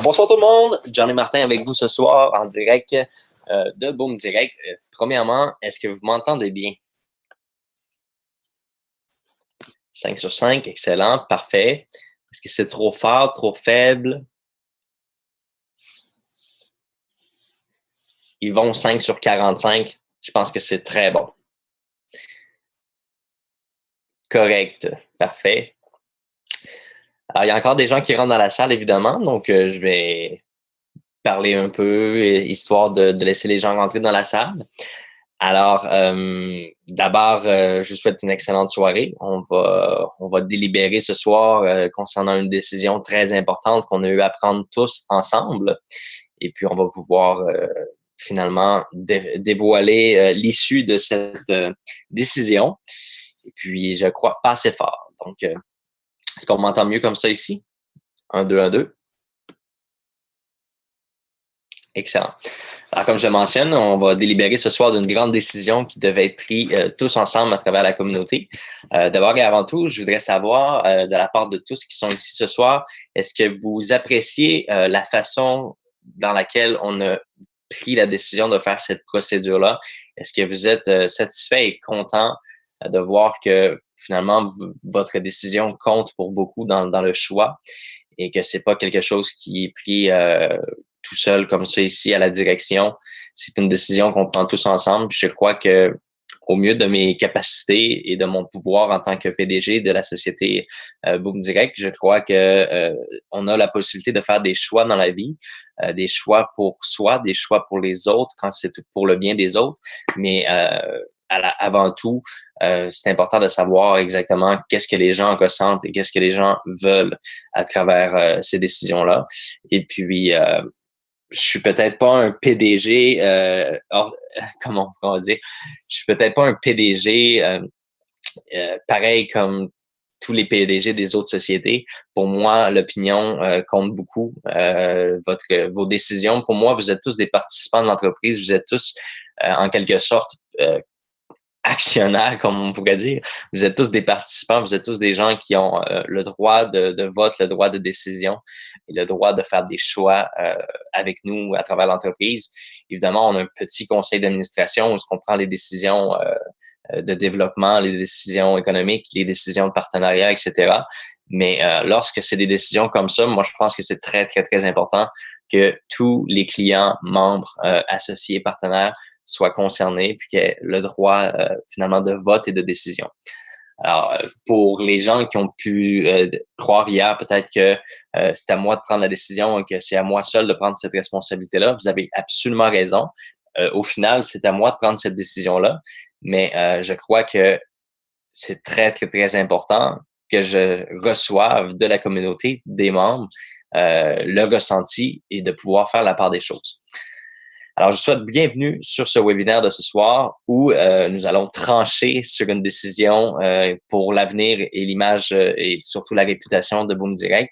Bonsoir tout le monde, Johnny Martin avec vous ce soir en direct de Boom Direct. Premièrement, est-ce que vous m'entendez bien? 5 sur 5, excellent, parfait. Est-ce que c'est trop fort, trop faible? Ils vont 5 sur 45, je pense que c'est très bon. Correct, parfait. Alors, il y a encore des gens qui rentrent dans la salle, évidemment, donc je vais parler un peu, histoire de laisser les gens rentrer dans la salle. Alors, d'abord, je vous souhaite une excellente soirée. On va délibérer ce soir concernant une décision très importante qu'on a eu à prendre tous ensemble. Et puis, on va pouvoir finalement dévoiler l'issue de cette décision. Et puis, je crois pas assez fort. Donc, est-ce qu'on m'entend mieux comme ça ici? 1, 2, 1, 2. Excellent. Alors, comme je le mentionne, on va délibérer ce soir d'une grande décision qui devait être prise tous ensemble à travers la communauté. D'abord et avant tout, je voudrais savoir de la part de tous qui sont ici ce soir, est-ce que vous appréciez la façon dans laquelle on a pris la décision de faire cette procédure-là? Est-ce que vous êtes satisfait et content de voir que finalement votre décision compte pour beaucoup dans le choix et que c'est pas quelque chose qui est pris tout seul comme ça ici à la direction. C'est une décision qu'on prend tous ensemble. Puis je crois que au mieux de mes capacités et de mon pouvoir en tant que PDG de la société Boom Direct, je crois que on a la possibilité de faire des choix dans la vie, des choix pour soi, des choix pour les autres quand c'est pour le bien des autres. Mais avant tout, c'est important de savoir exactement qu'est-ce que les gens ressentent et qu'est-ce que les gens veulent à travers ces décisions-là. Et puis, je suis peut-être pas un PDG, comment on va dire, je suis peut-être pas un PDG pareil comme tous les PDG des autres sociétés. Pour moi, l'opinion compte beaucoup. Vos décisions, pour moi, vous êtes tous des participants de l'entreprise. Vous êtes tous, en quelque sorte, actionnaires, comme on pourrait dire. Vous êtes tous des participants, vous êtes tous des gens qui ont le droit de vote, le droit de décision et le droit de faire des choix avec nous à travers l'entreprise. Évidemment, on a un petit conseil d'administration où on prend les décisions de développement, les décisions économiques, les décisions de partenariat, etc. Mais lorsque c'est des décisions comme ça, moi, je pense que c'est très, très, très important que tous les clients, membres, associés, partenaires soient concernés puis qu'il y ait le droit finalement de vote et de décision. Alors, pour les gens qui ont pu croire hier peut-être que c'est à moi de prendre la décision et que c'est à moi seul de prendre cette responsabilité-là, vous avez absolument raison. Au final, c'est à moi de prendre cette décision-là, mais je crois que c'est très, très, très important que je reçoive de la communauté, des membres, le ressenti et de pouvoir faire la part des choses. Alors, je vous souhaite bienvenue sur ce webinaire de ce soir où nous allons trancher sur une décision pour l'avenir et l'image et surtout la réputation de Boom Direct.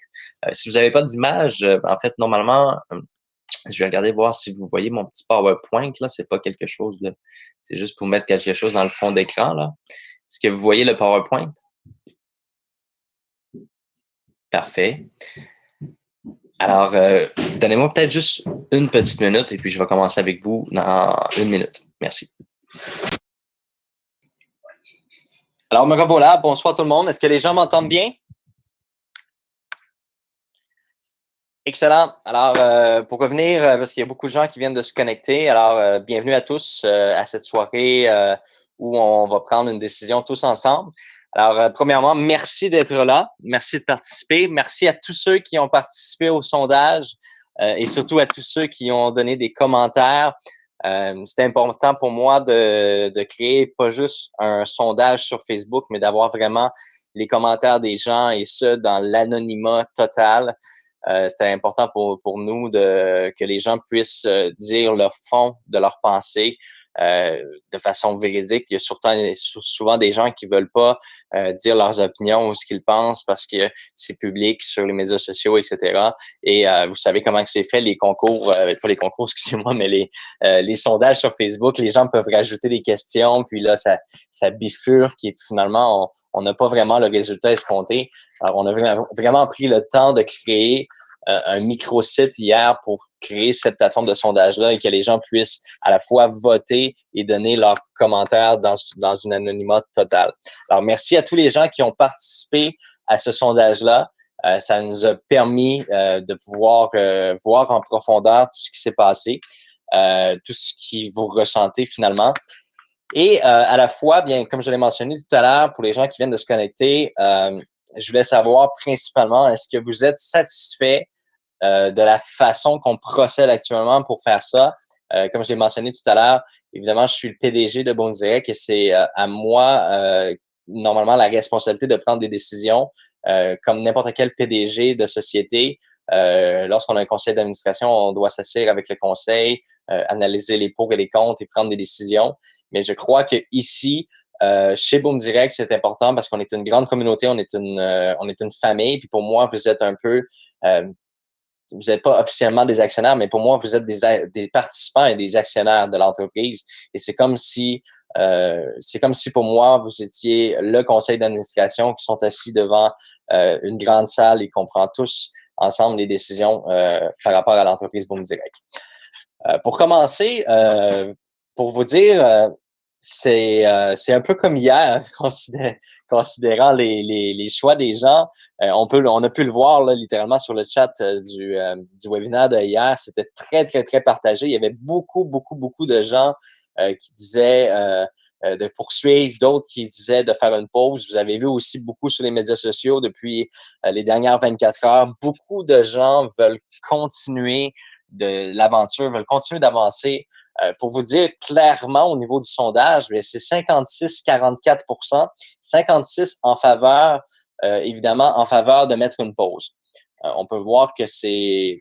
Si vous n'avez pas d'image, en fait, normalement, je vais regarder voir si vous voyez mon petit PowerPoint. Là, c'est pas quelque chose de... C'est juste pour mettre quelque chose dans le fond d'écran. Là. Est-ce que vous voyez le PowerPoint? Parfait. Alors, donnez-moi peut-être juste une petite minute et puis je vais commencer avec vous dans 1 minute. Merci. Alors, me revoilà. Bonsoir tout le monde. Est-ce que les gens m'entendent bien? Excellent. Alors, pour revenir, parce qu'il y a beaucoup de gens qui viennent de se connecter, alors bienvenue à tous à cette soirée où on va prendre une décision tous ensemble. Alors, premièrement, merci d'être là. Merci de participer. Merci à tous ceux qui ont participé au sondage et surtout à tous ceux qui ont donné des commentaires. C'est important pour moi de créer pas juste un sondage sur Facebook, mais d'avoir vraiment les commentaires des gens et ce, dans l'anonymat total. C'était important pour nous que les gens puissent dire le fond de leurs pensées de façon véridique. Il y a souvent des gens qui veulent pas dire leurs opinions ou ce qu'ils pensent parce que c'est public sur les médias sociaux, etc. Et vous savez comment que c'est fait, les concours, pas les concours, excusez-moi, mais les sondages sur Facebook, les gens peuvent rajouter des questions, puis là, ça bifurque et finalement, on n'a pas vraiment le résultat escompté. Alors, on a vraiment pris le temps de créer un micro-site hier pour créer cette plateforme de sondage-là et que les gens puissent à la fois voter et donner leurs commentaires dans une anonymat totale. Alors, merci à tous les gens qui ont participé à ce sondage-là. Ça nous a permis de pouvoir voir en profondeur tout ce qui s'est passé, tout ce qui vous ressentez finalement. Et à la fois, bien, comme je l'ai mentionné tout à l'heure, pour les gens qui viennent de se connecter, je voulais savoir principalement, est-ce que vous êtes satisfait de la façon qu'on procède actuellement pour faire ça? Comme je l'ai mentionné tout à l'heure, évidemment, je suis le PDG de Boom Direct et c'est à moi, normalement, la responsabilité de prendre des décisions comme n'importe quel PDG de société. Lorsqu'on a un conseil d'administration, on doit s'asseoir avec le conseil, analyser les pour et les contre et prendre des décisions. Mais je crois que ici, chez Boom Direct, c'est important parce qu'on est une grande communauté, on est une famille. Puis pour moi, vous êtes un peu, vous n'êtes pas officiellement des actionnaires, mais pour moi, vous êtes des participants et des actionnaires de l'entreprise. Et c'est comme si pour moi, vous étiez le conseil d'administration qui sont assis devant une grande salle et qu'on prend tous ensemble les décisions par rapport à l'entreprise Boom Direct. Pour commencer, pour vous dire, c'est un peu comme hier, considérant les choix des gens. On a pu le voir là, littéralement sur le chat du webinaire de hier. C'était très, très, très partagé. Il y avait beaucoup, beaucoup, beaucoup de gens qui disaient de poursuivre, d'autres qui disaient de faire une pause. Vous avez vu aussi beaucoup sur les médias sociaux depuis les dernières 24 heures. Beaucoup de gens veulent continuer de l'aventure, veulent continuer d'avancer. Pour vous dire clairement au niveau du sondage, c'est 56-44%, 56 en faveur, évidemment, en faveur de mettre une pause. On peut voir que c'est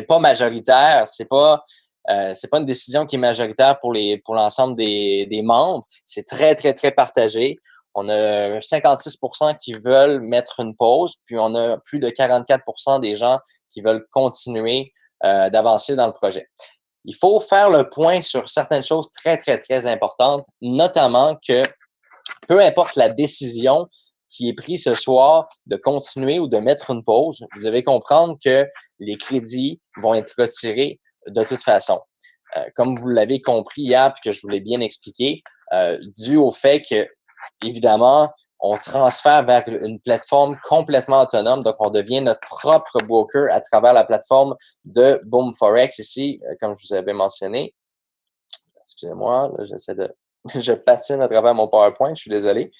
pas majoritaire, c'est pas une décision qui est majoritaire pour l'ensemble des membres. C'est très, très, très partagé. On a 56% qui veulent mettre une pause, puis on a plus de 44% des gens qui veulent continuer d'avancer dans le projet. Il faut faire le point sur certaines choses très, très, très importantes, notamment que peu importe la décision qui est prise ce soir de continuer ou de mettre une pause, vous devez comprendre que les crédits vont être retirés de toute façon. Comme vous l'avez compris hier, puis que je vous l'ai bien expliqué, dû au fait que, évidemment, on transfère vers une plateforme complètement autonome. Donc, on devient notre propre broker à travers la plateforme de Boom Forex ici, comme je vous avais mentionné. Excusez-moi, là, je patine à travers mon PowerPoint, je suis désolé.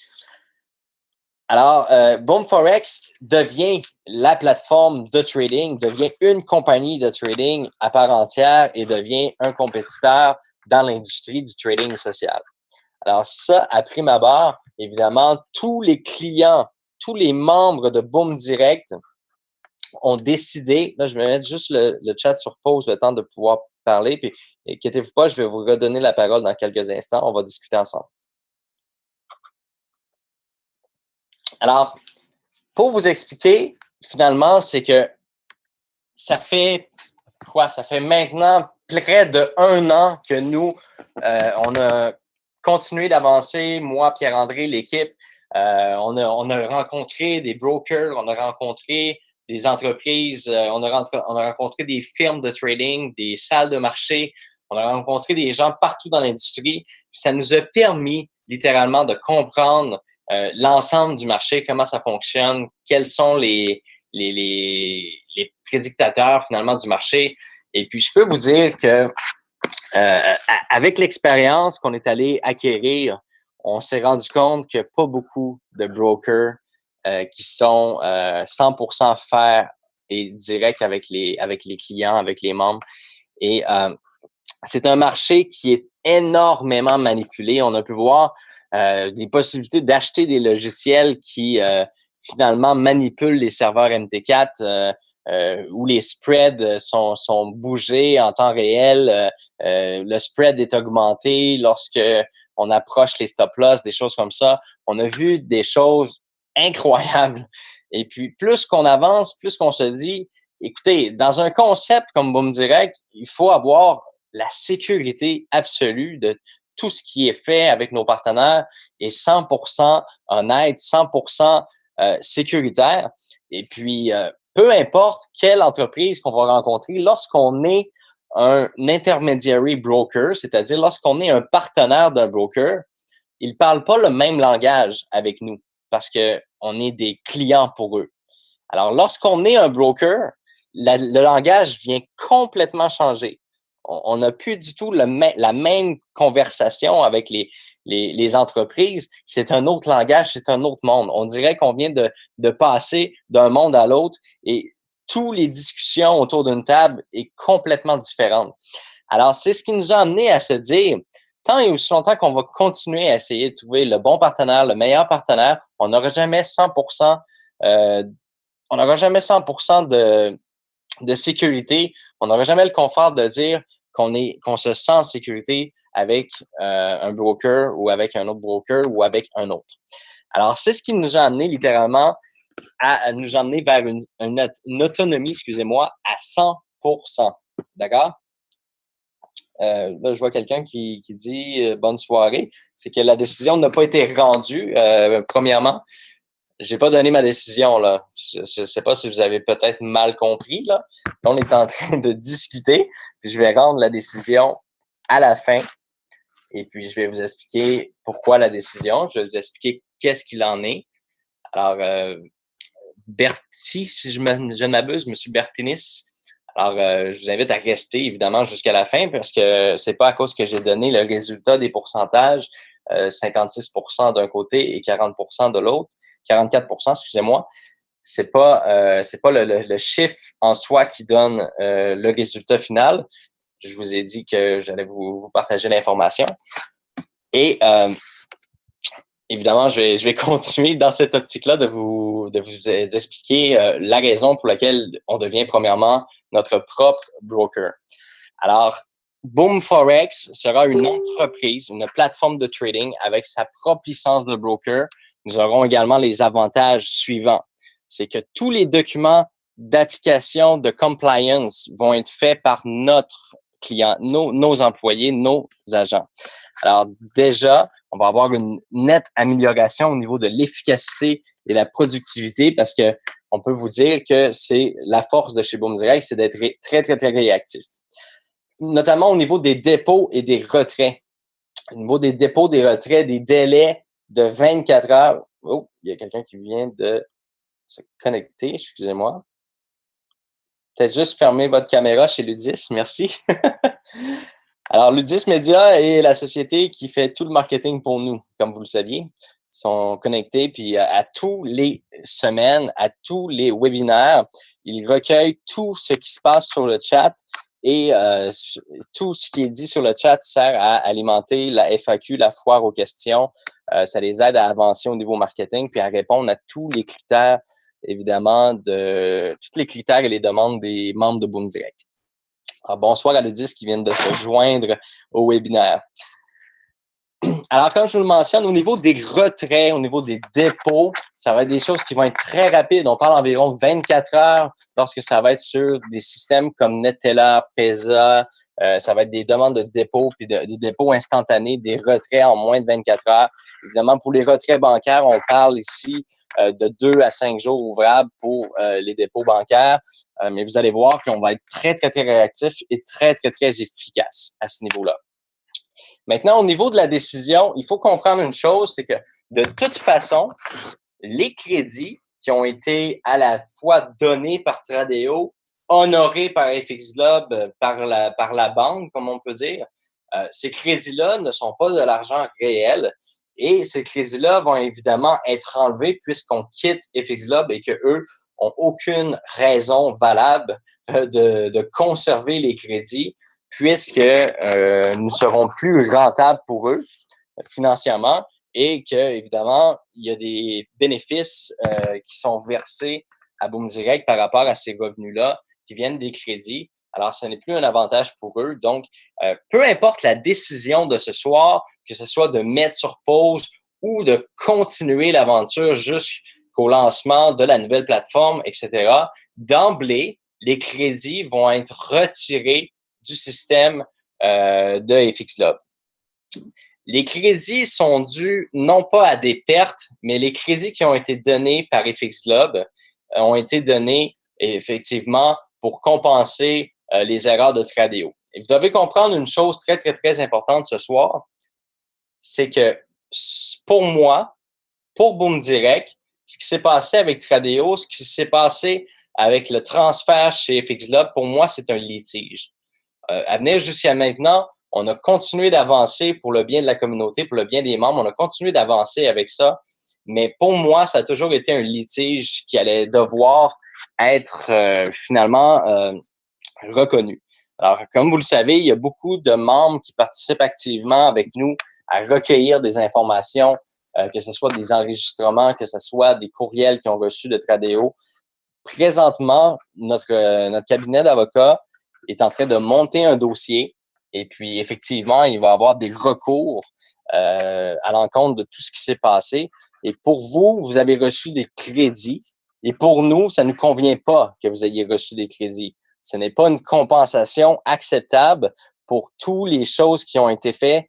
Alors, Boom Forex devient la plateforme de trading, devient une compagnie de trading à part entière et devient un compétiteur dans l'industrie du trading social. Alors ça, à prime abord, évidemment, tous les clients, tous les membres de Boom Direct ont décidé, là je vais mettre juste le chat sur pause, le temps de pouvoir parler, puis inquiétez-vous pas, je vais vous redonner la parole dans quelques instants, on va discuter ensemble. Alors, pour vous expliquer, finalement, c'est que ça fait quoi? Ça fait maintenant près de 1 an que nous, on a continué d'avancer, moi, Pierre-André, l'équipe. On a rencontré des brokers, on a rencontré des entreprises, on a rencontré des firmes de trading, des salles de marché, on a rencontré des gens partout dans l'industrie. Ça nous a permis littéralement de comprendre l'ensemble du marché, comment ça fonctionne, quels sont les prédictateurs finalement du marché. Et puis, je peux vous dire que avec l'expérience qu'on est allé acquérir, on s'est rendu compte qu'il n'y a pas beaucoup de brokers qui sont 100% fair et direct avec les clients, avec les membres. Et c'est un marché qui est énormément manipulé. On a pu voir des possibilités d'acheter des logiciels qui finalement manipulent les serveurs MT4 où les spreads sont bougés en temps réel. Le spread est augmenté lorsque on approche les stop-loss, des choses comme ça. On a vu des choses incroyables. Et puis, plus qu'on avance, plus qu'on se dit, écoutez, dans un concept comme Boom Direct, il faut avoir la sécurité absolue de tout ce qui est fait avec nos partenaires est 100% honnête, 100% sécuritaire. Et puis, peu importe quelle entreprise qu'on va rencontrer, lorsqu'on est un intermediary broker, c'est-à-dire lorsqu'on est un partenaire d'un broker, ils ne parlent pas le même langage avec nous parce qu'on est des clients pour eux. Alors, lorsqu'on est un broker, le langage vient complètement changer. On n'a plus du tout la même conversation avec les entreprises. C'est un autre langage, c'est un autre monde. On dirait qu'on vient de passer d'un monde à l'autre et toutes les discussions autour d'une table est complètement différente. Alors, c'est ce qui nous a amené à se dire, tant et aussi longtemps qu'on va continuer à essayer de trouver le bon partenaire, le meilleur partenaire, on n'aura jamais 100%, on n'aura jamais 100% de sécurité. On n'aura jamais le confort de dire qu'on se sent en sécurité avec un broker ou avec un autre broker ou avec un autre. Alors, c'est ce qui nous a amené littéralement à nous emmener vers une autonomie, excusez-moi, à 100%. D'accord? Là, je vois quelqu'un qui dit bonne soirée. C'est que la décision n'a pas été rendue, premièrement. J'ai pas donné ma décision, là. Je sais pas si vous avez peut-être mal compris, là. On est en train de discuter, puis je vais rendre la décision à la fin. Et puis, je vais vous expliquer pourquoi la décision. Je vais vous expliquer qu'est-ce qu'il en est. Alors, Berti, si je ne m'abuse, Monsieur Bertinis. Alors, je vous invite à rester, évidemment, jusqu'à la fin, parce que c'est pas à cause que j'ai donné le résultat des pourcentages, 56% d'un côté et 40% de l'autre. 44%, excusez-moi, c'est pas le chiffre en soi qui donne le résultat final. Je vous ai dit que j'allais vous partager l'information. Et évidemment, je vais continuer dans cette optique-là de vous expliquer la raison pour laquelle on devient premièrement notre propre broker. Alors, Boom Forex sera une entreprise, une plateforme de trading avec sa propre licence de broker. Nous aurons également les avantages suivants. C'est que tous les documents d'application de compliance vont être faits par notre client, nos employés, nos agents. Alors déjà, on va avoir une nette amélioration au niveau de l'efficacité et la productivité parce que on peut vous dire que c'est la force de chez Boom Direct, c'est d'être très, très, très réactif. Notamment au niveau des dépôts et des retraits. Au niveau des dépôts, des retraits, des délais de 24 heures. Oh, il y a quelqu'un qui vient de se connecter, excusez-moi. Peut-être juste fermer votre caméra chez Ludis, merci. Alors, Ludis Media est la société qui fait tout le marketing pour nous, comme vous le saviez. Ils sont connectés, puis à tous les semaines, à tous les webinaires, ils recueillent tout ce qui se passe sur le chat et tout ce qui est dit sur le chat sert à alimenter la FAQ, la foire aux questions. Ça les aide à avancer au niveau marketing puis à répondre à tous les critères, évidemment, tous les critères et les demandes des membres de Boom Direct. Alors, bonsoir à Ludis qui viennent de se joindre au webinaire. Alors, comme je vous le mentionne, au niveau des retraits, au niveau des dépôts, ça va être des choses qui vont être très rapides. On parle d'environ 24 heures lorsque ça va être sur des systèmes comme Neteller, Pesa. Ça va être des demandes de dépôt, puis des dépôts instantanés, des retraits en moins de 24 heures. Évidemment, pour les retraits bancaires, on parle ici de 2 à 5 jours ouvrables pour les dépôts bancaires. Mais vous allez voir qu'on va être très, très, très réactif et très, très, très efficace à ce niveau-là. Maintenant, au niveau de la décision, il faut comprendre une chose, c'est que de toute façon, les crédits qui ont été à la fois donnés par Tradeo, honorés par FX Globe, par la banque, comme on peut dire, ces crédits-là ne sont pas de l'argent réel et ces crédits-là vont évidemment être enlevés puisqu'on quitte FX Globe et qu'eux ont aucune raison valable de conserver les crédits puisque nous serons plus rentables pour eux financièrement et que évidemment il y a des bénéfices qui sont versés à Boom Direct par rapport à ces revenus-là qui viennent des crédits. Alors, ce n'est plus un avantage pour eux. Donc, peu importe la décision de ce soir, que ce soit de mettre sur pause ou de continuer l'aventure jusqu'au lancement de la nouvelle plateforme, etc., d'emblée, les crédits vont être retirés du système de FX Globe. Les crédits sont dus non pas à des pertes, mais les crédits qui ont été donnés par FX Globe ont été donnés et effectivement pour compenser les erreurs de Tradeo. Et vous devez comprendre une chose très, très, très importante ce soir, c'est que pour moi, pour Boom Direct, ce qui s'est passé avec Tradeo, ce qui s'est passé avec le transfert chez FXLog, pour moi, c'est un litige. À venir jusqu'à maintenant, on a continué d'avancer pour le bien de la communauté, pour le bien des membres, on a continué d'avancer avec ça. Mais pour moi, ça a toujours été un litige qui allait devoir être finalement reconnu. Alors, comme vous le savez, il y a beaucoup de membres qui participent activement avec nous à recueillir des informations, que ce soit des enregistrements, que ce soit des courriels qu'ils ont reçus de Tradeo. Présentement, notre cabinet d'avocats est en train de monter un dossier et puis effectivement, il va y avoir des recours à l'encontre de tout ce qui s'est passé. Et pour vous, vous avez reçu des crédits et pour nous, ça ne nous convient pas que vous ayez reçu des crédits. Ce n'est pas une compensation acceptable pour toutes les choses qui ont été faites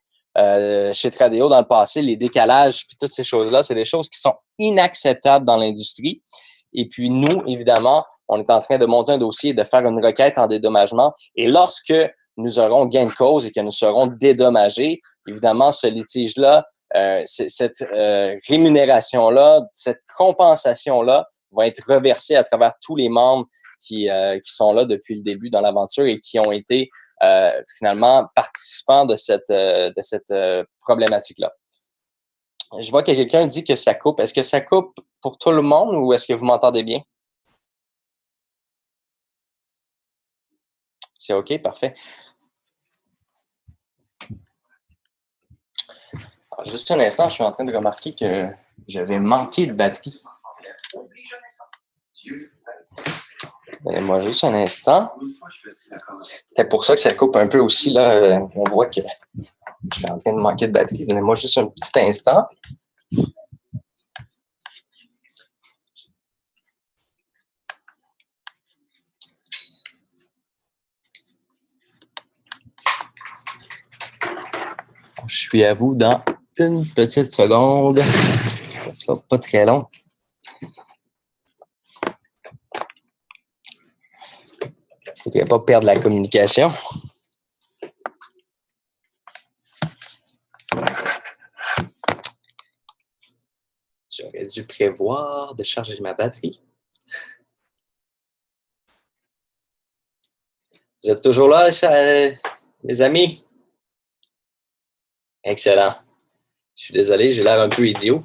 chez Tradeo dans le passé, les décalages, puis toutes ces choses-là, c'est des choses qui sont inacceptables dans l'industrie. Et puis nous, évidemment, on est en train de monter un dossier et de faire une requête en dédommagement. Et lorsque nous aurons gain de cause et que nous serons dédommagés, évidemment, ce litige-là, cette rémunération-là, cette compensation-là va être reversée à travers tous les membres qui sont là depuis le début dans l'aventure et qui ont été finalement participants de cette problématique-là. Je vois que quelqu'un dit que ça coupe. Est-ce que ça coupe pour tout le monde ou est-ce que vous m'entendez bien? C'est OK, parfait. Alors, juste un instant, je suis en train de remarquer que j'avais manqué de batterie. Donnez-moi juste un instant. C'est pour ça que ça coupe un peu aussi. Là, on voit que je suis en train de manquer de batterie. Donnez-moi juste un petit instant. Je suis à vous dans une petite seconde. Ça ne sera pas très long. Il ne faudrait pas perdre la communication. J'aurais dû prévoir de charger ma batterie. Vous êtes toujours là, les amis? Excellent. Je suis désolé, j'ai l'air un peu idiot.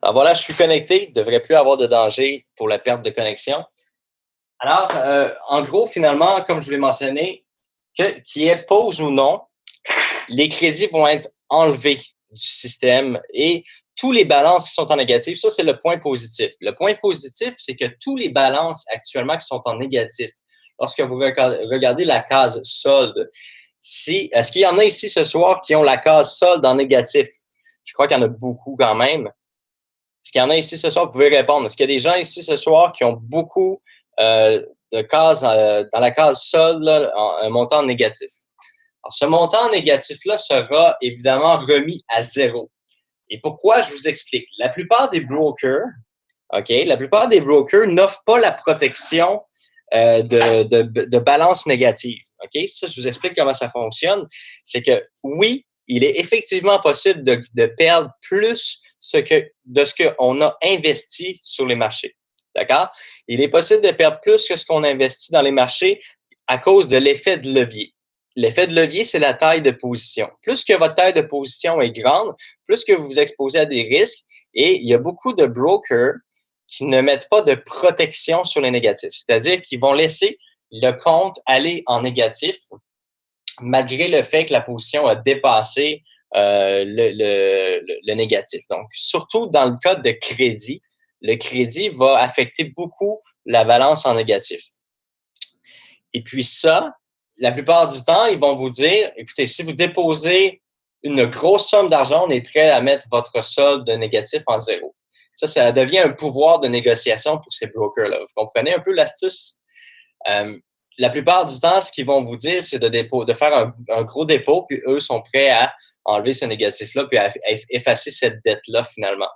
Alors voilà, je suis connecté. Il ne devrait plus avoir de danger pour la perte de connexion. Alors, en gros, finalement, comme je vous l'ai mentionné, qu'il y ait pause ou non, les crédits vont être enlevés du système et tous les balances qui sont en négatif, ça, c'est le point positif. Le point positif, c'est que tous les balances actuellement qui sont en négatif, lorsque vous regardez la case solde, est-ce qu'il y en a ici ce soir qui ont la case solde en négatif? Je crois qu'il y en a beaucoup quand même. Est-ce qu'il y en a ici ce soir? Vous pouvez répondre. Est-ce qu'il y a des gens ici ce soir qui ont beaucoup de cases dans la case solde, là, un montant négatif? Alors, ce montant négatif-là sera évidemment remis à zéro. Et pourquoi? Je vous explique. La plupart des brokers, la plupart des brokers n'offrent pas la protection de balance négative. Ça, je vous explique comment ça fonctionne. C'est que oui, il est effectivement possible de perdre plus de ce qu'on a investi sur les marchés. D'accord? Il est possible de perdre plus que ce qu'on a investi dans les marchés à cause de l'effet de levier. L'effet de levier, c'est la taille de position. Plus que votre taille de position est grande, plus que vous vous exposez à des risques, et il y a beaucoup de brokers qui ne mettent pas de protection sur les négatifs. C'est-à-dire qu'ils vont laisser le compte aller en négatif malgré le fait que la position a dépassé le négatif. Donc, surtout dans le cas de crédit, le crédit va affecter beaucoup la balance en négatif. Et puis ça, la plupart du temps, ils vont vous dire, écoutez, si vous déposez une grosse somme d'argent, on est prêt à mettre votre solde négatif en zéro. Ça devient un pouvoir de négociation pour ces brokers-là. Vous comprenez un peu l'astuce? La plupart du temps, ce qu'ils vont vous dire, c'est de faire un gros dépôt, puis eux sont prêts à enlever ce négatif-là, puis effacer cette dette-là finalement.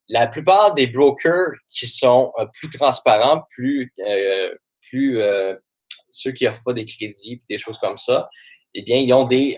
La plupart des brokers qui sont plus transparents, ceux qui offrent pas des crédits, des choses comme ça, eh bien, ils ont des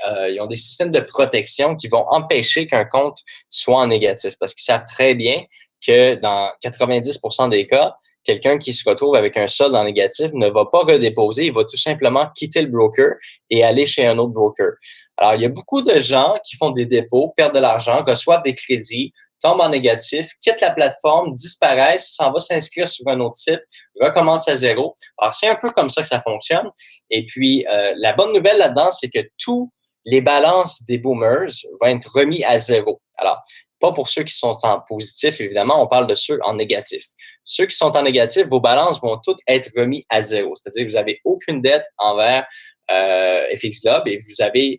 systèmes de protection qui vont empêcher qu'un compte soit en négatif parce qu'ils savent très bien que dans 90% des cas, quelqu'un qui se retrouve avec un solde en négatif ne va pas redéposer, il va tout simplement quitter le broker et aller chez un autre broker. Alors, il y a beaucoup de gens qui font des dépôts, perdent de l'argent, reçoivent des crédits, tombent en négatif, quittent la plateforme, disparaissent, s'en va s'inscrire sur un autre site, recommence à zéro. Alors, c'est un peu comme ça que ça fonctionne. Et puis, la bonne nouvelle là-dedans, c'est que tous les balances des boomers vont être remis à zéro. Alors, pas pour ceux qui sont en positif, évidemment, on parle de ceux en négatif. Ceux qui sont en négatif, vos balances vont toutes être remis à zéro. C'est-à-dire que vous n'avez aucune dette envers FX Globe et vous avez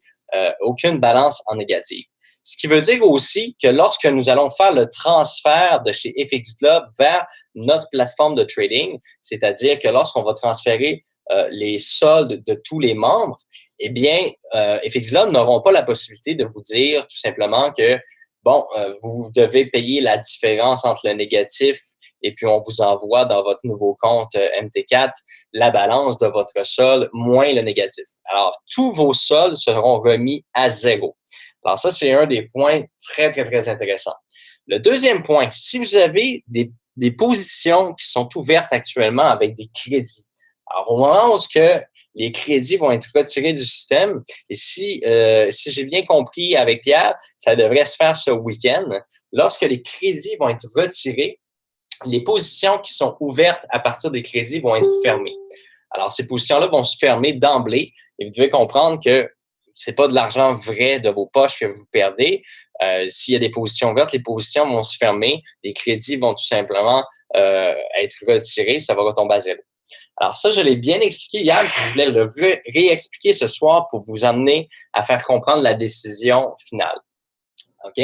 aucune balance en négatif. Ce qui veut dire aussi que lorsque nous allons faire le transfert de chez FX Globe vers notre plateforme de trading, c'est-à-dire que lorsqu'on va transférer les soldes de tous les membres, eh bien, FX Globe n'auront pas la possibilité de vous dire tout simplement que, bon, vous devez payer la différence entre le négatif et puis on vous envoie dans votre nouveau compte MT4 la balance de votre solde moins le négatif. Alors, tous vos soldes seront remis à zéro. Alors, ça, c'est un des points très, très, très intéressants. Le deuxième point, si vous avez des positions qui sont ouvertes actuellement avec des crédits, alors au moment où les crédits vont être retirés du système, et si j'ai bien compris avec Pierre, ça devrait se faire ce week-end, lorsque les crédits vont être retirés, les positions qui sont ouvertes à partir des crédits vont être fermées. Alors, ces positions-là vont se fermer d'emblée et vous devez comprendre que c'est pas de l'argent vrai de vos poches que vous perdez. S'il y a des positions ouvertes, les positions vont se fermer, les crédits vont tout simplement être retirés, ça va retomber à zéro. Alors ça, je l'ai bien expliqué hier, puis je voulais le réexpliquer ce soir pour vous amener à faire comprendre la décision finale. OK?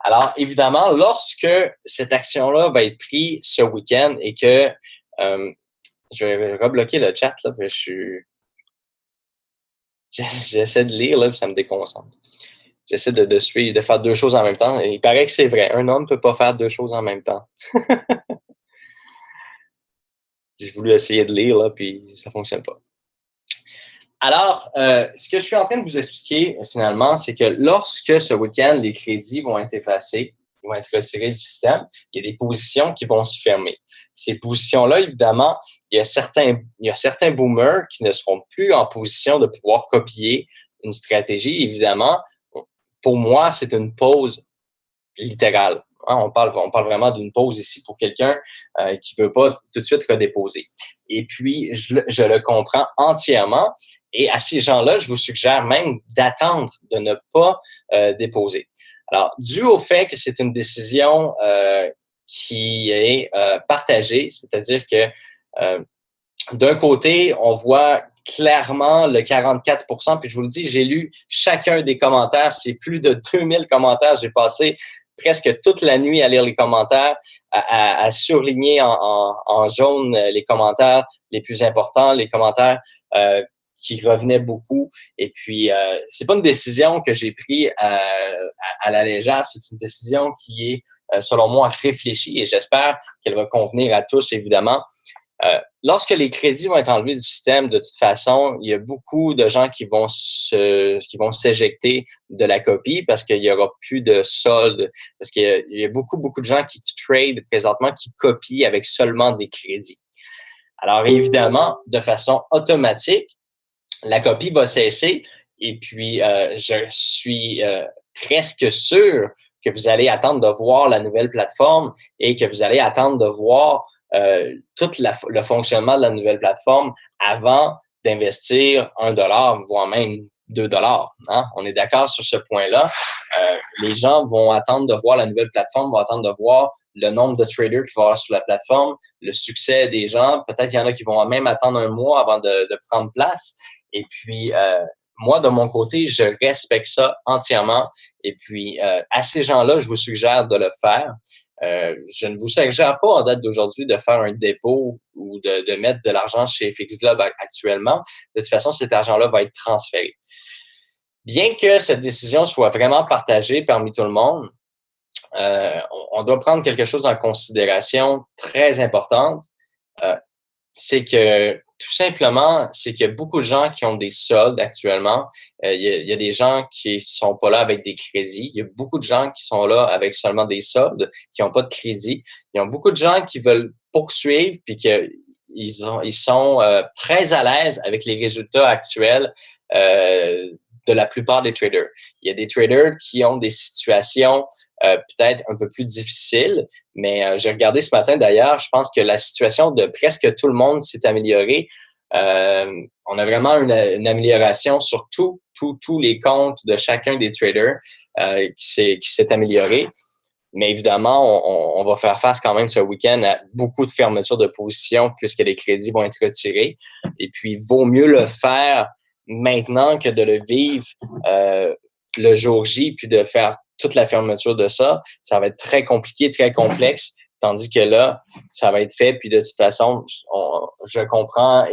Alors, évidemment, lorsque cette action-là va être prise ce week-end et que je vais rebloquer le chat, là, parce que j'essaie de lire, là, puis ça me déconcentre. J'essaie de suivre, de faire deux choses en même temps. Il paraît que c'est vrai. Un homme ne peut pas faire deux choses en même temps. J'ai voulu essayer de lire, là, puis ça ne fonctionne pas. Alors, ce que je suis en train de vous expliquer, finalement, c'est que lorsque ce week-end, les crédits vont être effacés, ils vont être retirés du système, il y a des positions qui vont se fermer. Ces positions-là, évidemment, il y a certains boomers qui ne seront plus en position de pouvoir copier une stratégie. Évidemment, pour moi, c'est une pause littérale. On parle vraiment d'une pause ici pour quelqu'un qui veut pas tout de suite redéposer. Et puis, je le comprends entièrement. Et à ces gens-là, je vous suggère même d'attendre, de ne pas déposer. Alors, dû au fait que c'est une décision qui est partagée, c'est-à-dire que d'un côté, on voit clairement le 44%, puis je vous le dis, j'ai lu chacun des commentaires, c'est plus de 2000 commentaires, j'ai passé presque toute la nuit à lire les commentaires, à surligner en jaune les commentaires les plus importants, les commentaires qui revenaient beaucoup. Et puis, c'est pas une décision que j'ai prise à la légère, c'est une décision qui est, selon moi, réfléchie et j'espère qu'elle va convenir à tous, évidemment. Lorsque les crédits vont être enlevés du système, de toute façon, il y a beaucoup de gens qui vont s'éjecter de la copie parce qu'il y aura plus de solde, parce qu'il y a beaucoup de gens qui trade présentement qui copient avec seulement des crédits. Alors évidemment, de façon automatique, la copie va cesser et puis je suis presque sûr que vous allez attendre de voir la nouvelle plateforme et que vous allez attendre de voir tout le fonctionnement de la nouvelle plateforme avant d'investir $1, voire même $2. Hein? On est d'accord sur ce point-là. Les gens vont attendre de voir la nouvelle plateforme, vont attendre de voir le nombre de traders qu'il va y avoir sur la plateforme, le succès des gens. Peut-être qu'il y en a qui vont même attendre un mois avant de prendre place. Et puis, moi, de mon côté, je respecte ça entièrement. Et puis, à ces gens-là, je vous suggère de le faire. Je ne vous suggère pas en date d'aujourd'hui de faire un dépôt ou de mettre de l'argent chez FX Globe actuellement. De toute façon, cet argent-là va être transféré. Bien que cette décision soit vraiment partagée parmi tout le monde, on doit prendre quelque chose en considération très importante. C'est que tout simplement, c'est qu'il y a beaucoup de gens qui ont des soldes actuellement. Il y a des gens qui sont pas là avec des crédits. Il y a beaucoup de gens qui sont là avec seulement des soldes, qui n'ont pas de crédit. Il y a beaucoup de gens qui veulent poursuivre puis ils sont très à l'aise avec les résultats actuels de la plupart des traders. Il y a des traders qui ont des situations peut-être un peu plus difficile, mais j'ai regardé ce matin d'ailleurs, je pense que la situation de presque tout le monde s'est améliorée. On a vraiment une amélioration sur tous les comptes de chacun des traders qui s'est amélioré. Mais évidemment, on va faire face quand même ce week-end à beaucoup de fermetures de position puisque les crédits vont être retirés. Et puis, vaut mieux le faire maintenant que de le vivre le jour J, puis de faire toute la fermeture de ça. Ça va être très compliqué, très complexe, tandis que là, ça va être fait. Puis de toute façon, je comprends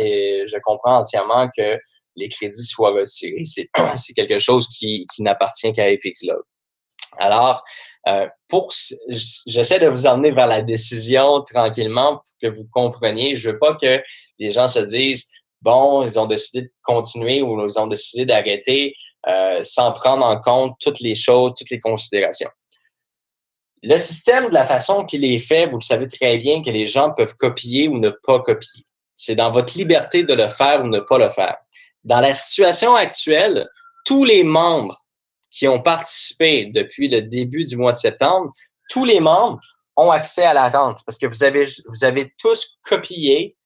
entièrement que les crédits soient retirés. C'est quelque chose qui n'appartient qu'à FXLog. Alors, j'essaie de vous emmener vers la décision tranquillement pour que vous compreniez. Je veux pas que les gens se disent bon, ils ont décidé de continuer ou ils ont décidé d'arrêter sans prendre en compte toutes les choses, toutes les considérations. Le système, de la façon qu'il est fait, vous le savez très bien que les gens peuvent copier ou ne pas copier. C'est dans votre liberté de le faire ou ne pas le faire. Dans la situation actuelle, tous les membres qui ont participé depuis le début du mois de septembre, tous les membres ont accès à la rente parce que vous avez tous copié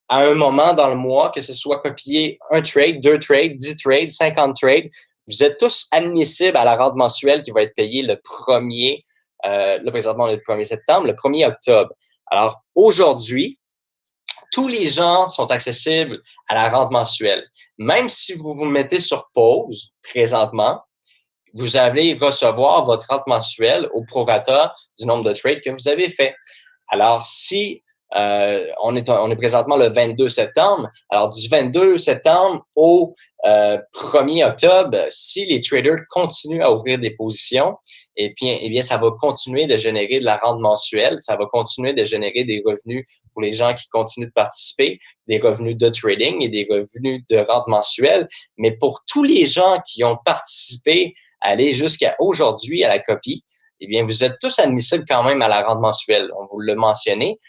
à un moment dans le mois, que ce soit copié un trade, 2 trades, 10 trades, 50 trades, vous êtes tous admissibles à la rente mensuelle qui va être payée le 1er, là présentement le 1er septembre, le 1er octobre. Alors aujourd'hui, tous les gens sont accessibles à la rente mensuelle. Même si vous vous mettez sur pause présentement, vous allez recevoir votre rente mensuelle au prorata du nombre de trades que vous avez fait. Alors, si on est présentement le 22 septembre, alors du 22 septembre au 1er octobre, si les traders continuent à ouvrir des positions, eh bien, ça va continuer de générer de la rente mensuelle, ça va continuer de générer des revenus pour les gens qui continuent de participer, des revenus de trading et des revenus de rente mensuelle. Mais pour tous les gens qui ont participé aller jusqu'à aujourd'hui à la copie, eh bien, vous êtes tous admissibles quand même à la rente mensuelle. On vous l'a mentionné,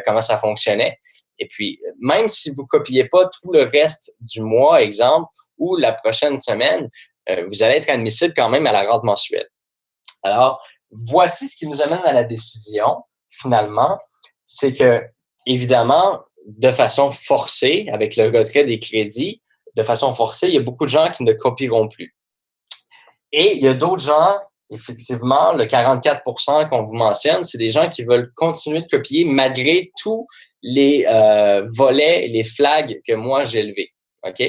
comment ça fonctionnait. Et puis, même si vous copiez pas tout le reste du mois, exemple, ou la prochaine semaine, vous allez être admissible quand même à la rente mensuelle. Alors, voici ce qui nous amène à la décision, finalement, c'est que, évidemment, de façon forcée, avec le retrait des crédits, de façon forcée, il y a beaucoup de gens qui ne copieront plus. Et il y a d'autres gens, effectivement, le 44% qu'on vous mentionne, c'est des gens qui veulent continuer de copier malgré tous les volets, les flags que moi j'ai levés. OK?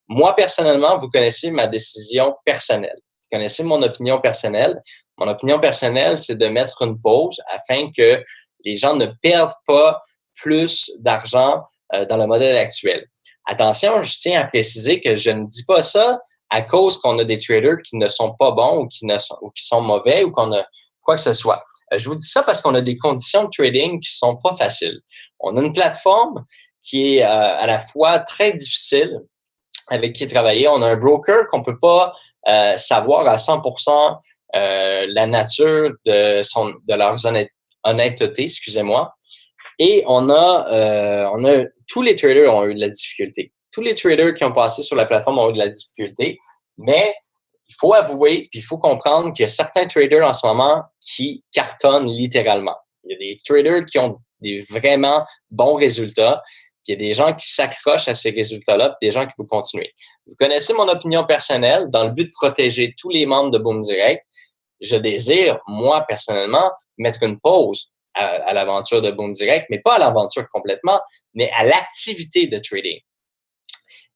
Moi, personnellement, vous connaissez ma décision personnelle. Vous connaissez mon opinion personnelle. Mon opinion personnelle, c'est de mettre une pause afin que les gens ne perdent pas plus d'argent dans le modèle actuel. Attention, je tiens à préciser que je ne dis pas ça à cause qu'on a des traders qui ne sont pas bons ou qui sont mauvais ou qu'on a quoi que ce soit. Je vous dis ça parce qu'on a des conditions de trading qui sont pas faciles. On a une plateforme qui est à la fois très difficile avec qui travailler. On a un broker qu'on peut pas savoir à 100% la nature de leur honnêteté, excusez-moi. Et on a tous les traders ont eu de la difficulté. Tous les traders qui ont passé sur la plateforme ont eu de la difficulté, mais il faut avouer, puis il faut comprendre qu'il y a certains traders en ce moment qui cartonnent littéralement. Il y a des traders qui ont des vraiment bons résultats, puis il y a des gens qui s'accrochent à ces résultats-là, puis des gens qui vont continuer. Vous connaissez mon opinion personnelle. Dans le but de protéger tous les membres de Boom Direct, je désire, moi, personnellement, mettre une pause à l'aventure de Boom Direct, mais pas à l'aventure complètement, mais à l'activité de trading.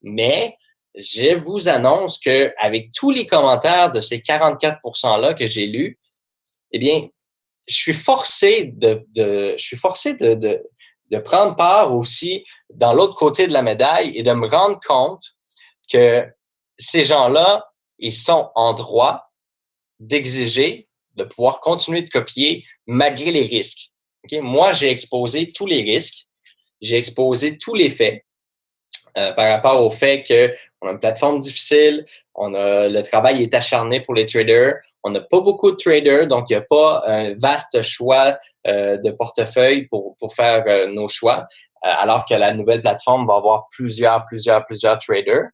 Mais je vous annonce que avec tous les commentaires de ces 44%-là que j'ai lus, eh bien, je suis forcé de prendre part aussi dans l'autre côté de la médaille et de me rendre compte que ces gens-là ils sont en droit d'exiger de pouvoir continuer de copier malgré les risques. Okay? Moi, j'ai exposé tous les risques, j'ai exposé tous les faits par rapport au fait qu'on a une plateforme difficile, le travail est acharné pour les traders, on n'a pas beaucoup de traders, donc il n'y a pas un vaste choix de portefeuille pour faire nos choix, alors que la nouvelle plateforme va avoir plusieurs traders.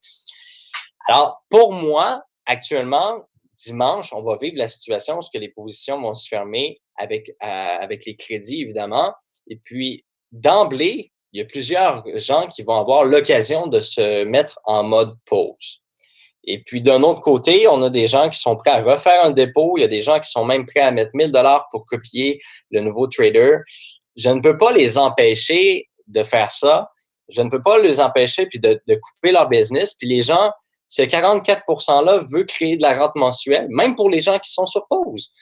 Alors, pour moi, actuellement, dimanche, on va vivre la situation où les positions vont se fermer avec les crédits, évidemment. Et puis, d'emblée, il y a plusieurs gens qui vont avoir l'occasion de se mettre en mode pause. Et puis, d'un autre côté, on a des gens qui sont prêts à refaire un dépôt. Il y a des gens qui sont même prêts à mettre 1 000 $ pour copier le nouveau trader. Je ne peux pas les empêcher de faire ça. Je ne peux pas les empêcher puis de couper leur business. Puis les gens, ce 44 %-là veut créer de la rente mensuelle, même pour les gens qui sont sur pause.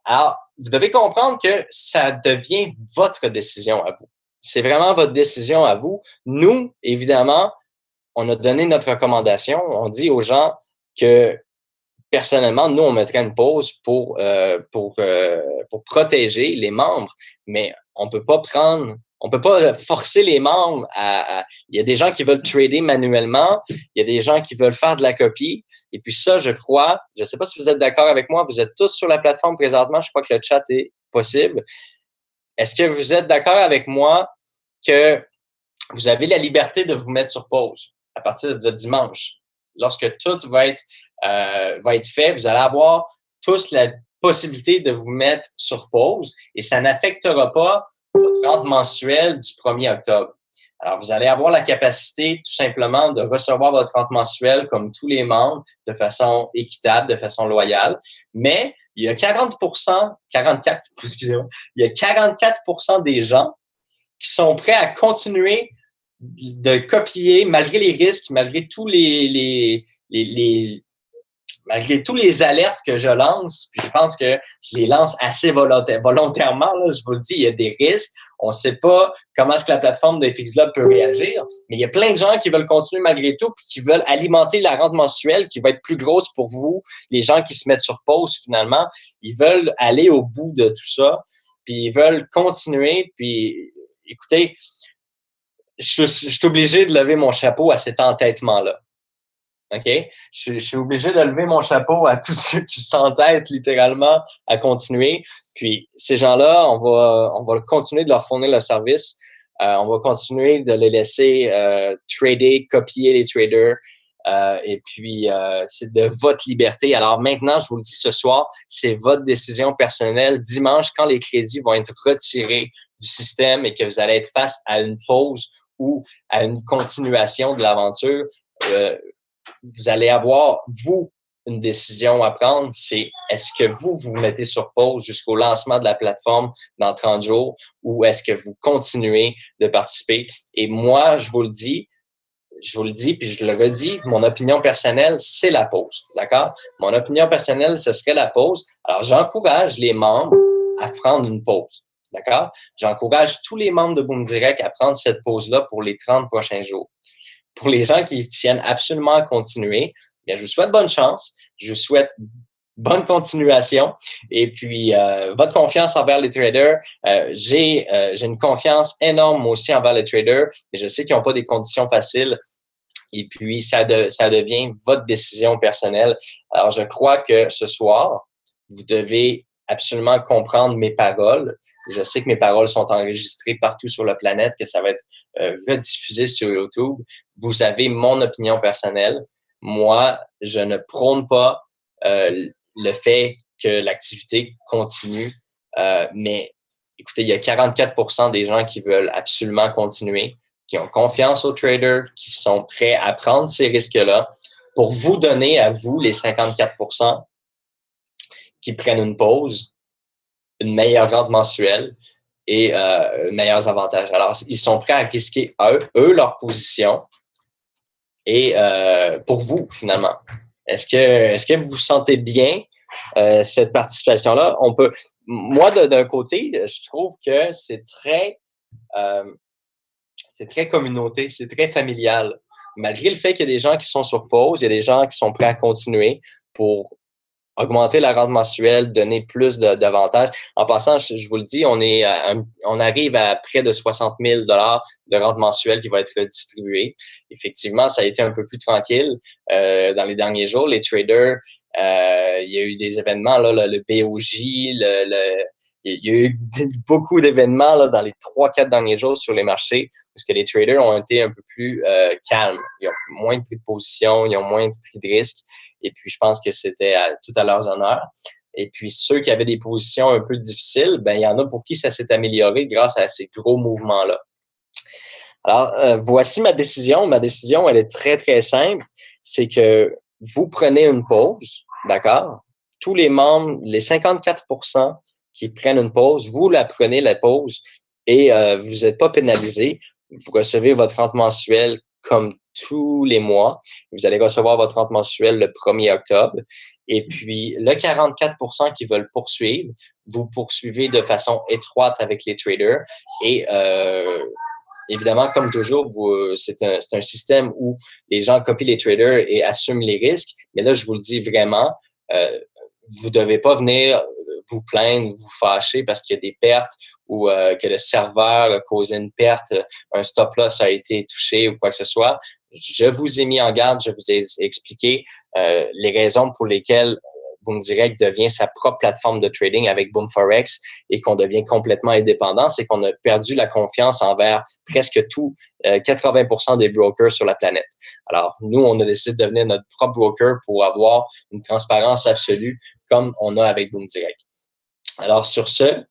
Alors, vous devez comprendre que ça devient votre décision à vous. C'est vraiment votre décision à vous. Nous, évidemment, on a donné notre recommandation. On dit aux gens que, personnellement, nous, on mettrait une pause pour protéger les membres, mais on peut pas forcer les membres il y a des gens qui veulent trader manuellement, il y a des gens qui veulent faire de la copie. Et puis ça, je crois, je ne sais pas si vous êtes d'accord avec moi, vous êtes tous sur la plateforme présentement, je crois que le chat est possible. Est-ce que vous êtes d'accord avec moi que vous avez la liberté de vous mettre sur pause à partir de dimanche? Lorsque tout va être fait, vous allez avoir tous la possibilité de vous mettre sur pause et ça n'affectera pas votre rente mensuelle du 1er octobre. Alors, vous allez avoir la capacité tout simplement de recevoir votre rente mensuelle comme tous les membres de façon équitable, de façon loyale. Mais il y a 44 des gens qui sont prêts à continuer de copier malgré les risques, malgré tous malgré tous les alertes que je lance, puis je pense que je les lance assez volontairement, là, je vous le dis, il y a des risques. On ne sait pas comment est-ce que la plateforme de FXLab peut réagir, mais il y a plein de gens qui veulent continuer malgré tout, puis qui veulent alimenter la rente mensuelle qui va être plus grosse pour vous, les gens qui se mettent sur pause finalement. Ils veulent aller au bout de tout ça, puis ils veulent continuer, puis écoutez, je suis obligé de lever mon chapeau à cet entêtement-là. OK? Je suis obligé de lever mon chapeau à tous ceux qui s'entêtent littéralement à continuer. Puis, ces gens-là, on va continuer de leur fournir le service. On va continuer de les laisser trader, copier les traders. Et puis, c'est de votre liberté. Alors maintenant, je vous le dis ce soir, c'est votre décision personnelle. Dimanche, quand les crédits vont être retirés du système et que vous allez être face à une pause ou à une continuation de l'aventure, vous allez avoir, vous, une décision à prendre, c'est est-ce que vous vous mettez sur pause jusqu'au lancement de la plateforme dans 30 jours ou est-ce que vous continuez de participer? Et moi, je vous le dis, puis je le redis, mon opinion personnelle, c'est la pause, d'accord? Mon opinion personnelle, ce serait la pause. Alors, j'encourage les membres à prendre une pause, d'accord? J'encourage tous les membres de Boom Direct à prendre cette pause-là pour les 30 prochains jours. Pour les gens qui tiennent absolument à continuer, bien, je vous souhaite bonne chance. Je vous souhaite bonne continuation. Et puis, votre confiance envers les traders. J'ai une confiance énorme aussi envers les traders, mais je sais qu'ils n'ont pas des conditions faciles. Et puis, ça devient votre décision personnelle. Alors, je crois que ce soir, vous devez absolument comprendre mes paroles. Je sais que mes paroles sont enregistrées partout sur la planète, que ça va être rediffusé sur YouTube. Vous avez mon opinion personnelle. Moi, je ne prône pas le fait que l'activité continue, mais écoutez, il y a 44 % des gens qui veulent absolument continuer, qui ont confiance aux traders, qui sont prêts à prendre ces risques-là pour vous donner à vous les 54 % qui prennent une pause, une meilleure rente mensuelle et meilleurs avantages. Alors, ils sont prêts à risquer eux leur position et pour vous, finalement. Est-ce que vous vous sentez bien cette participation-là? Moi, d'un côté, je trouve que c'est très communauté, c'est très familial. malgré le fait qu'il y a des gens qui sont sur pause, il y a des gens qui sont prêts à continuer pour augmenter la rente mensuelle, donner plus d'avantages. En passant, je vous le dis, on arrive à près de 60 000 de rente mensuelle qui va être redistribuée. Effectivement, ça a été un peu plus tranquille dans les derniers jours. Les traders, il y a eu des événements, là, le BOJ, il y a eu beaucoup d'événements là, dans les 3-4 derniers jours sur les marchés parce que les traders ont été un peu plus calmes. Ils ont moins de pris de position, ils ont moins pris de risques. Et puis, je pense que c'était tout à leurs honneurs. Et puis, ceux qui avaient des positions un peu difficiles, ben il y en a pour qui ça s'est amélioré grâce à ces gros mouvements-là. Alors, voici ma décision. Ma décision, elle est très, très simple. C'est que vous prenez une pause, d'accord? Tous les membres, les 54% qui prennent une pause, vous la prenez, la pause, et vous n'êtes pas pénalisé. Vous recevez votre rente mensuelle comme tous les mois. Vous allez recevoir votre rente mensuelle le 1er octobre. Et puis, le 44% qui veulent poursuivre, vous poursuivez de façon étroite avec les traders. Et évidemment, comme toujours, c'est un système où les gens copient les traders et assument les risques. Mais là, je vous le dis vraiment, vous devez pas venir vous plaindre, vous fâcher parce qu'il y a des pertes ou que le serveur a causé une perte, un stop loss a été touché ou quoi que ce soit. Je vous ai mis en garde, je vous ai expliqué les raisons pour lesquelles Boom Direct devient sa propre plateforme de trading avec Boom Forex et qu'on devient complètement indépendant, c'est qu'on a perdu la confiance envers presque tout, 80% des brokers sur la planète. Alors, nous, on a décidé de devenir notre propre broker pour avoir une transparence absolue comme on a avec Boom Direct. Alors, sur ce,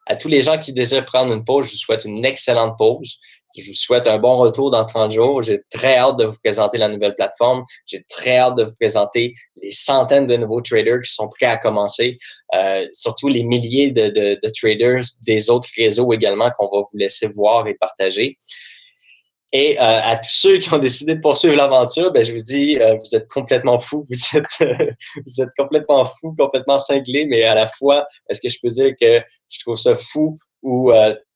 à tous les gens qui désirent prendre une pause, je vous souhaite une excellente pause. Je vous souhaite un bon retour dans 30 jours. J'ai très hâte de vous présenter la nouvelle plateforme. J'ai très hâte de vous présenter les centaines de nouveaux traders qui sont prêts à commencer, surtout les milliers de traders des autres réseaux également qu'on va vous laisser voir et partager. Et à tous ceux qui ont décidé de poursuivre l'aventure, ben je vous dis, vous êtes complètement fous, vous êtes complètement fous, complètement cinglés, mais à la fois, est-ce que je peux dire que je trouve ça fou ou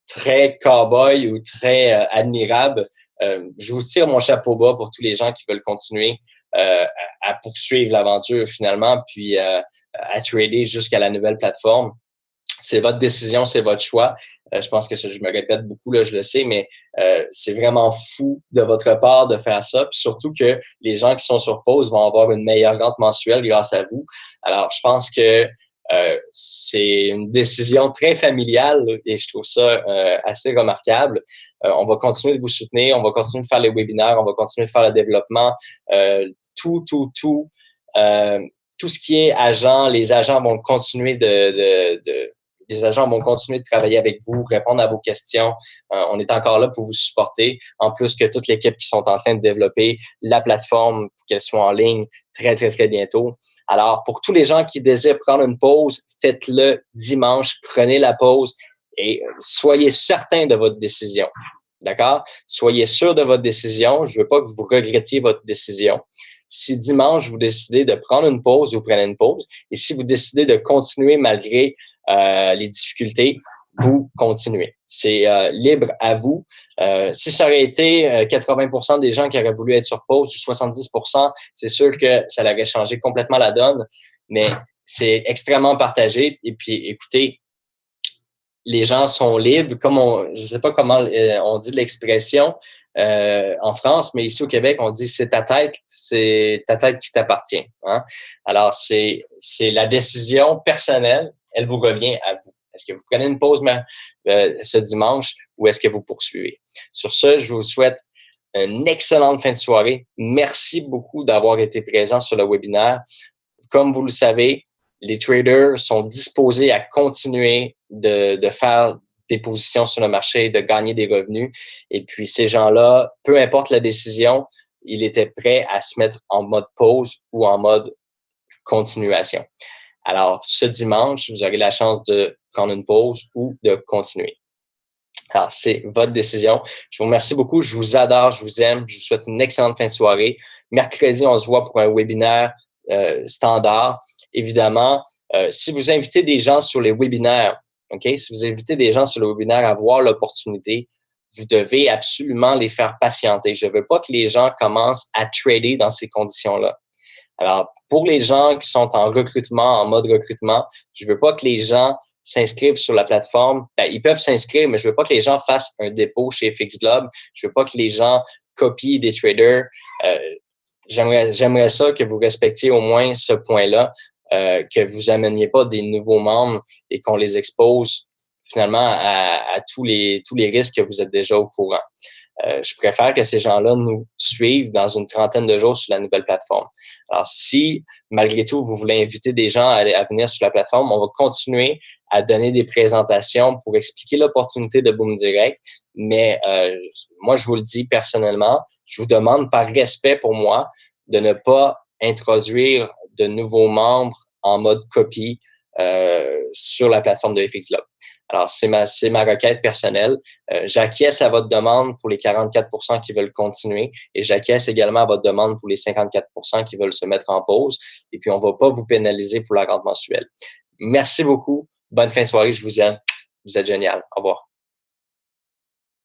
très cow-boy ou très admirable? Je vous tire mon chapeau bas pour tous les gens qui veulent continuer à poursuivre l'aventure finalement, puis à trader jusqu'à la nouvelle plateforme. C'est votre décision, c'est votre choix. Je pense que je me répète beaucoup, là, je le sais, mais c'est vraiment fou de votre part de faire ça. Puis surtout que les gens qui sont sur pause vont avoir une meilleure rente mensuelle grâce à vous. Alors, je pense que c'est une décision très familiale et je trouve ça assez remarquable. On va continuer de vous soutenir, on va continuer de faire les webinaires, on va continuer de faire le développement, tout ce qui est agent, les agents vont continuer les agents vont continuer de travailler avec vous, répondre à vos questions. On est encore là pour vous supporter, en plus que toute l'équipe qui sont en train de développer la plateforme pour qu'elle soit en ligne très, très, très bientôt. Alors, pour tous les gens qui désirent prendre une pause, faites-le dimanche, prenez la pause et soyez certains de votre décision. D'accord? Soyez sûr de votre décision. Je veux pas que vous regrettiez votre décision. Si dimanche, vous décidez de prendre une pause, vous prenez une pause. Et si vous décidez de continuer malgré les difficultés, vous continuez. C'est libre à vous. Si ça aurait été 80% des gens qui auraient voulu être sur pause ou 70%, c'est sûr que ça aurait changé complètement la donne. Mais c'est extrêmement partagé. Et puis, écoutez, les gens sont libres. Je ne sais pas comment on dit l'expression en France, mais ici au Québec, on dit c'est ta tête qui t'appartient. Hein? Alors, c'est la décision personnelle, elle vous revient à vous. Est-ce que vous prenez une pause ce dimanche ou est-ce que vous poursuivez? Sur ce, je vous souhaite une excellente fin de soirée. Merci beaucoup d'avoir été présent sur le webinaire. Comme vous le savez, les traders sont disposés à continuer de faire des positions sur le marché, de gagner des revenus. Et puis, ces gens-là, peu importe la décision, ils étaient prêts à se mettre en mode pause ou en mode continuation. Alors, ce dimanche, vous aurez la chance de prendre une pause ou de continuer. Alors, c'est votre décision. Je vous remercie beaucoup. Je vous adore, je vous aime. Je vous souhaite une excellente fin de soirée. Mercredi, on se voit pour un webinaire standard. Évidemment, si vous invitez des gens sur les webinaires, OK? Si vous invitez des gens sur le webinaire à voir l'opportunité, vous devez absolument les faire patienter. Je veux pas que les gens commencent à trader dans ces conditions-là. Alors, pour les gens qui sont en recrutement, en mode recrutement, je veux pas que les gens s'inscrivent sur la plateforme. Ben, ils peuvent s'inscrire, mais je veux pas que les gens fassent un dépôt chez FX Globe. Je veux pas que les gens copient des traders. J'aimerais ça que vous respectiez au moins ce point-là, que vous ameniez pas des nouveaux membres et qu'on les expose finalement à tous les risques que vous êtes déjà au courant. Je préfère que ces gens-là nous suivent dans une trentaine de jours sur la nouvelle plateforme. Alors, si, malgré tout, vous voulez inviter des gens à venir sur la plateforme, on va continuer à donner des présentations pour expliquer l'opportunité de Boom Direct. Mais moi, je vous le dis personnellement, je vous demande par respect pour moi de ne pas introduire de nouveaux membres en mode copie sur la plateforme de FX Globe. Alors, c'est ma requête personnelle. J'acquiesce à votre demande pour les 44% qui veulent continuer et j'acquiesce également à votre demande pour les 54% qui veulent se mettre en pause. Et puis, on va pas vous pénaliser pour la rente mensuelle. Merci beaucoup. Bonne fin de soirée. Je vous aime. Vous êtes génial. Au revoir.